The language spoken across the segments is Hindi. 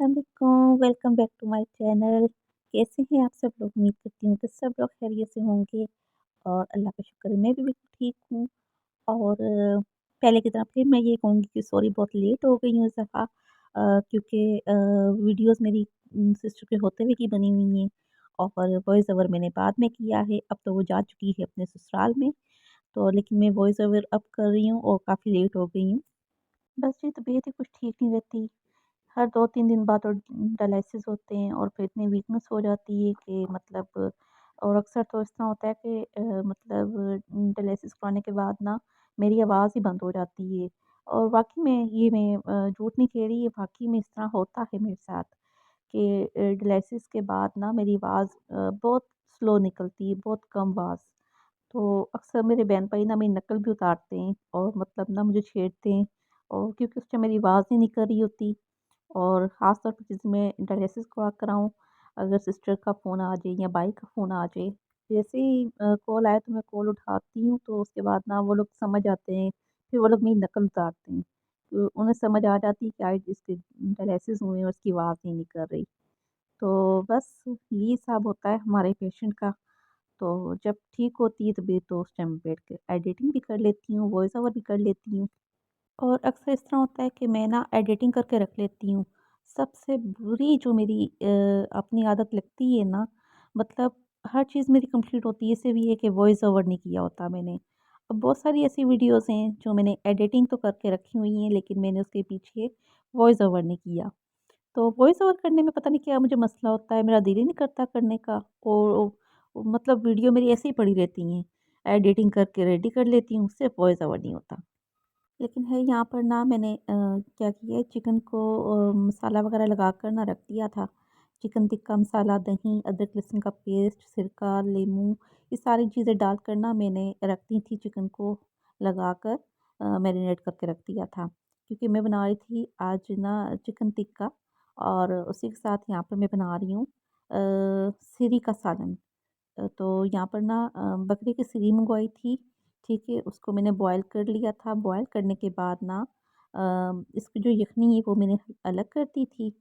अस्सलामुअलैकुम, welcome back to my channel. कैसे हैं आप सब लोग? उम्मीद करती हूँ कि सब लोग खैरियत से होंगे और अल्लाह का शुक्र है मैं भी बिल्कुल ठीक हूँ। और पहले की तरह फिर मैं ये कहूँगी कि सॉरी बहुत लेट हो गई हूँ इस दफ़ा, क्योंकि वीडियोज़ मेरी सिस्टर के होते हुए की बनी हुई हैं और वॉइस ओवर मैंने बाद में किया है। अब तो वो जा चुकी है अपने ससुराल में, तो लेकिन मैं वॉइस ओवर अब कर रही हूँ और काफ़ी लेट हो गई हूँ। बस जी तबीयत ही कुछ ठीक नहीं रहती। हर 2-3 दिन बाद और डायलिसिस होते हैं और फिर इतनी वीकनेस हो जाती है कि मतलब, और अक्सर तो इस तरह होता है कि मतलब डायलिसिस कराने के बाद ना मेरी आवाज़ ही बंद हो जाती है। और वाक़ई में ये मैं झूठ नहीं कह रही, ये वाक़ई में इस तरह होता है मेरे साथ कि डायलिसिस के बाद ना मेरी आवाज़ बहुत स्लो निकलती है, बहुत कम आवाज़। तो अक्सर मेरे बहन भाई ना मेरी नकल भी उतारते हैं और मतलब ना मुझे छेड़ते हैं, और क्योंकि उस टाइम मेरी आवाज़ नहीं निकल रही होती। और ख़ास तौर पे जैसे मैं डायलिसिस करवा कर आऊँ, अगर सिस्टर का फ़ोन आ जाए या भाई का फ़ोन आ जाए, जैसे ही कॉल आए तो मैं कॉल उठाती हूँ, तो उसके बाद ना वो लोग समझ आते हैं, फिर वो लोग मेरी नकल उतारते हैं। तो उन्हें समझ आ जाती है कि आज इसके डायलिसिस हुए हैं और उसकी आवाज़ नहीं निकल रही। तो बस यही हिसाब होता है हमारे पेशेंट का। तो जब ठीक होती है तबीयत तो उस टाइम बैठ के एडिटिंग भी कर लेती हूँ, वॉइस ओवर भी कर लेती हूँ। और अक्सर इस तरह होता है कि मैं ना एडिटिंग करके रख लेती हूँ। सबसे बुरी जो मेरी अपनी आदत लगती है ना, मतलब हर चीज़ मेरी कंप्लीट होती है, सिर्फ़ ये है कि वॉइस ओवर नहीं किया होता मैंने। अब बहुत सारी ऐसी वीडियोज़ हैं जो मैंने एडिटिंग तो करके रखी हुई हैं, लेकिन मैंने उसके पीछे वॉइस ओवर नहीं किया। तो वॉइस ओवर करने में पता नहीं क्या मुझे मसला होता है, मेरा दिल ही नहीं करता करने का। और मतलब वीडियो मेरी ऐसे ही पड़ी रहती हैं, एडिटिंग करके रेडी कर लेती हूँ, सिर्फ़ वॉइस ओवर नहीं होता। लेकिन है यहाँ पर ना मैंने क्या किया है, चिकन को मसाला वगैरह लगाकर ना रख दिया था। चिकन टिक्का मसाला, दही, अदरक लहसुन का पेस्ट, सिरका, नींबू, ये सारी चीज़ें डालकर ना मैंने रख दी थी चिकन को लगाकर, मैरिनेट करके रख दिया था। क्योंकि मैं बना रही थी आज ना चिकन टिक्का, और उसी के साथ यहाँ पर मैं बना रही हूँ सिरी का सालन। तो यहाँ पर ना बकरी की सिरी मंगवाई थी, ठीक है? उसको मैंने बॉयल कर लिया था, बॉयल करने के बाद ना इसकी जो यखनी है वो मैंने अलग कर दी थी,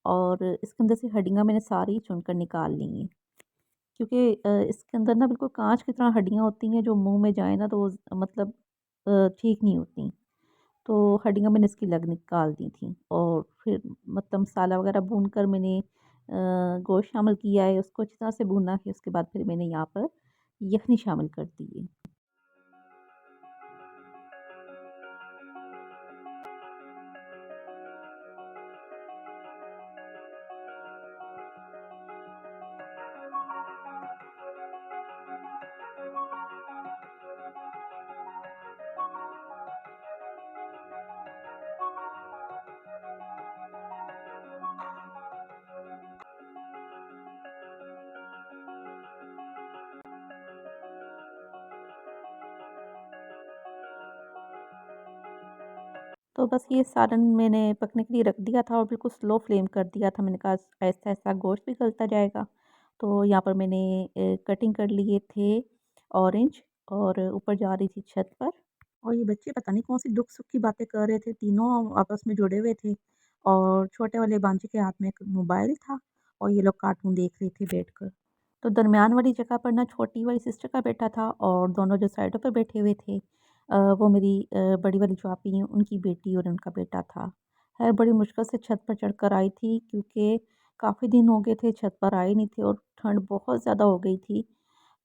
और इसके अंदर से हड्डियाँ मैंने सारी चुनकर निकाल ली हैं। क्योंकि इसके अंदर ना बिल्कुल काँच की तरह हड्डियाँ होती हैं, जो मुँह में जाए ना तो वो मतलब ठीक नहीं होती। तो हड्डियाँ मैंने इसकी अलग निकाल दी थी, और फिर मतलब मसाला वगैरह भून कर मैंने गोश्त शामिल किया है, उसको अच्छी तरह से भूना है। उसके बाद फिर मैंने यहाँ पर यखनी शामिल कर दी है। तो बस ये सालन मैंने पकने के लिए रख दिया था और बिल्कुल स्लो फ्लेम कर दिया था। मैंने कहा ऐसा-ऐसा गोश्त भी गलता जाएगा। तो यहाँ पर मैंने कटिंग कर लिए थे ऑरेंज, और ऊपर जा रही थी छत पर। और ये बच्चे पता नहीं कौन-सी दुख-सुख की बातें कर रहे थे, तीनों आपस में जुड़े हुए थे, और छोटे वाले भांजे के हाथ में एक मोबाइल था और ये लोग कार्टून देख रहे थे बैठकर। तो दरमियान वाली जगह पर ना छोटी वाली सिस्टर का बेटा था, और दोनों जो साइडों पे बैठे हुए थे वो मेरी बड़ी वाली जो आपी हैं उनकी बेटी और उनका बेटा था। ख़ैर बड़ी मुश्किल से छत पर चढ़कर आई थी, क्योंकि काफ़ी दिन हो गए थे छत पर आए नहीं थे और ठंड बहुत ज़्यादा हो गई थी।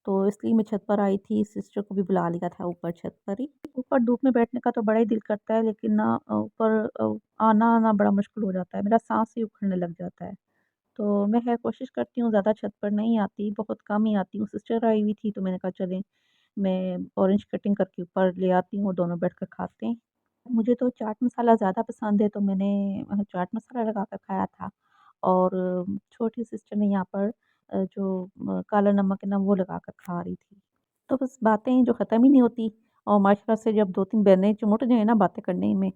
तो इसलिए मैं छत पर आई थी, सिस्टर को भी बुला लिया था ऊपर छत पर ही। ऊपर धूप में बैठने का तो बड़ा ही दिल करता है, लेकिन ना ऊपर आना-आना बड़ा मुश्किल हो जाता है, मेरा साँस ही उखड़ने लग जाता है। तो मैं ख़ैर कोशिश करती हूँ ज़्यादा छत पर नहीं आती, बहुत कम ही आती हूँ। सिस्टर आई हुई थी तो मैंने कहा चलें, मैं ऑरेंज कटिंग करके ऊपर ले आती हूँ, दोनों बैठकर खाते हैं। मुझे तो चाट मसाला ज़्यादा पसंद है, तो मैंने चाट मसाला लगा कर खाया था, और छोटी सिस्टर ने यहाँ पर जो काला नमक है ना वो लगा कर खा रही थी। तो बस बातें जो ख़त्म ही नहीं होती, और माशाल्लाह से जब 2-3 बहनें चिमट जाएँ ना बातें करने में,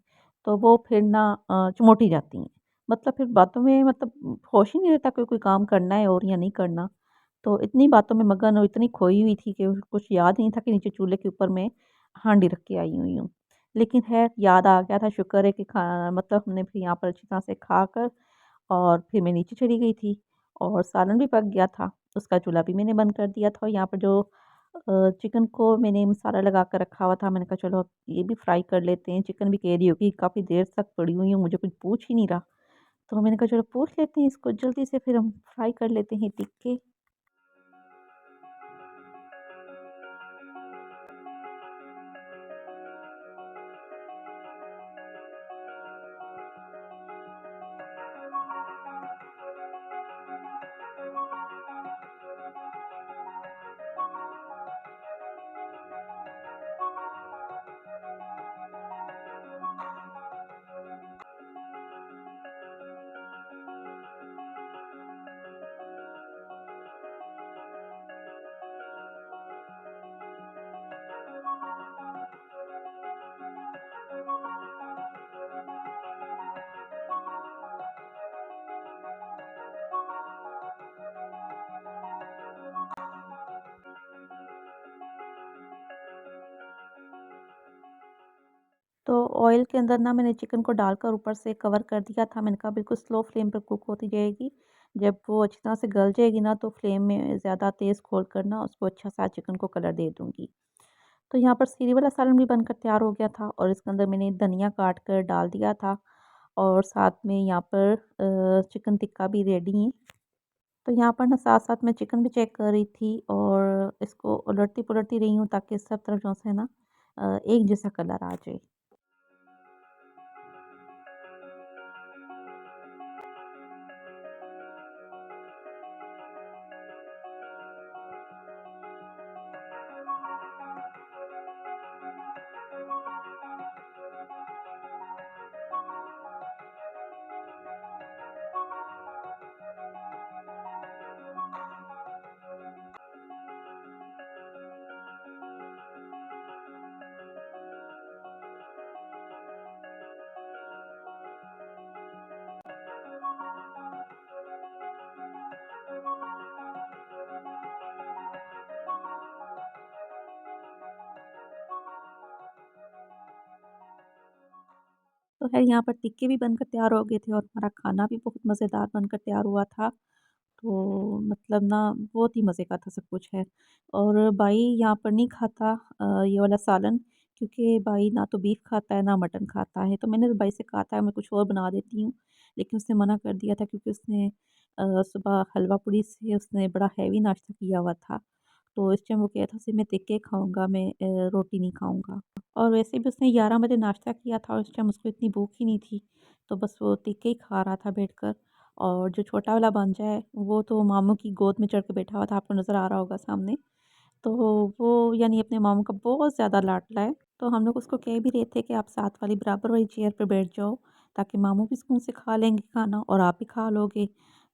तो वो फिर ना चिमोट ही जाती हैं। मतलब फिर बातों में मतलब होश ही नहीं रहता कि कोई काम करना है और या नहीं करना। तो इतनी बातों में मगन और इतनी खोई हुई थी कि कुछ याद नहीं था कि नीचे चूल्हे के ऊपर मैं हांडी रख के आई हुई हूँ। लेकिन ख़ैर याद आ गया था, शुक्र है कि खा मतलब हमने फिर यहाँ पर अच्छी तरह से खाकर और फिर मैं नीचे चली गई थी और सालन भी पक गया था। उसका चूल्हा भी मैंने बंद कर दिया था और यहाँ पर जो चिकन को मैंने मसाला लगा कर रखा हुआ था, मैंने कहा चलो अब ये भी फ्राई कर लेते हैं। चिकन भी कह रही होगी काफ़ी देर तक पड़ी हुई हूँ, मुझे कुछ पूछ ही नहीं रहा। तो मैंने कहा चलो पूछ लेते हैं इसको जल्दी से, फिर हम फ्राई कर लेते हैं टिक्के। तो ऑयल के अंदर ना मैंने चिकन को डालकर ऊपर से कवर कर दिया था। मैंने कहा बिल्कुल स्लो फ्लेम पर कुक होती जाएगी। जब वो अच्छी तरह से गल जाएगी ना तो फ्लेम में ज़्यादा तेज़ खोल कर ना उसको अच्छा सा चिकन को कलर दे दूँगी। तो यहाँ पर सीरी वाला सालन भी बनकर तैयार हो गया था और इसके अंदर मैंने धनिया काट कर डाल दिया था और साथ में यहाँ पर चिकन टिक्का भी रेडी है। तो यहाँ पर ना साथ-साथ मैं चिकन भी चेक कर रही थी और इसको उलटती-पुलटती रही हूँ ताकि सब तरफ जो है ना एक जैसा कलर आ जाए। तो ख़ैर यहाँ पर टिक्के भी बनकर तैयार हो गए थे और हमारा खाना भी बहुत मज़ेदार बनकर तैयार हुआ था। तो मतलब ना बहुत ही मज़े का था सब कुछ है। और भाई यहाँ पर नहीं खाता ये वाला सालन, क्योंकि भाई ना तो बीफ खाता है ना मटन खाता है। तो मैंने तो भाई से कहा था मैं कुछ और बना देती हूँ, लेकिन उसने मना कर दिया था क्योंकि उसने सुबह हलवा पूड़ी से उसने बड़ा हैवी नाश्ता किया हुआ था। तो इस टाइम वो कह रहा था सिर्फ़ मैं टिक्के खाऊँगा, मैं रोटी नहीं खाऊँगा। और वैसे भी उसने 11 बजे नाश्ता किया था और उस टाइम उसको इतनी भूख ही नहीं थी, तो बस वो टिक्के ही खा रहा था बैठकर। और जो छोटा वाला भांजा है, वो तो मामू की गोद में चढ़ के बैठा हुआ था, आपको नज़र आ रहा होगा सामने। तो वो यानी अपने मामू का बहुत ज़्यादा लाडला है। तो हम लोग उसको कह भी रहे थे कि आप साथ वाली बराबर वाली चेयर पे बैठ जाओ, ताकि मामू भी सुकून से खा लेंगे खाना और आप भी खा लोगे।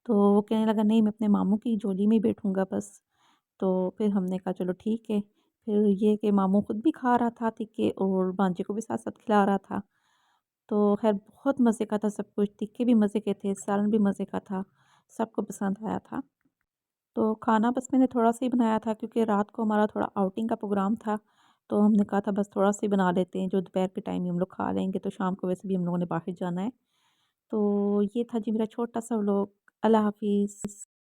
तो वो कहने लगा नहीं मैं अपने मामू की झोली में ही बैठूँगा बस। तो फिर हमने कहा चलो ठीक है। फिर ये कि मामू खुद भी खा रहा था टिक्के और भांजे को भी साथ-साथ खिला रहा था। तो ख़ैर बहुत मज़े का था सब कुछ, टिक्के भी मज़े के थे, सालन भी मज़े का था, सबको पसंद आया था। तो खाना बस मैंने थोड़ा-सा ही बनाया था क्योंकि रात को हमारा थोड़ा आउटिंग का प्रोग्राम था, तो हमने कहा था बस थोड़ा-सा ही बना लेते हैं, जो दोपहर के टाइम में हम लोग खा लेंगे, तो शाम को वैसे भी हम लोगों ने बाहर जाना है। तो ये था जी मेरा छोटा-सा व्लॉग। अल्लाह हाफ़िज़।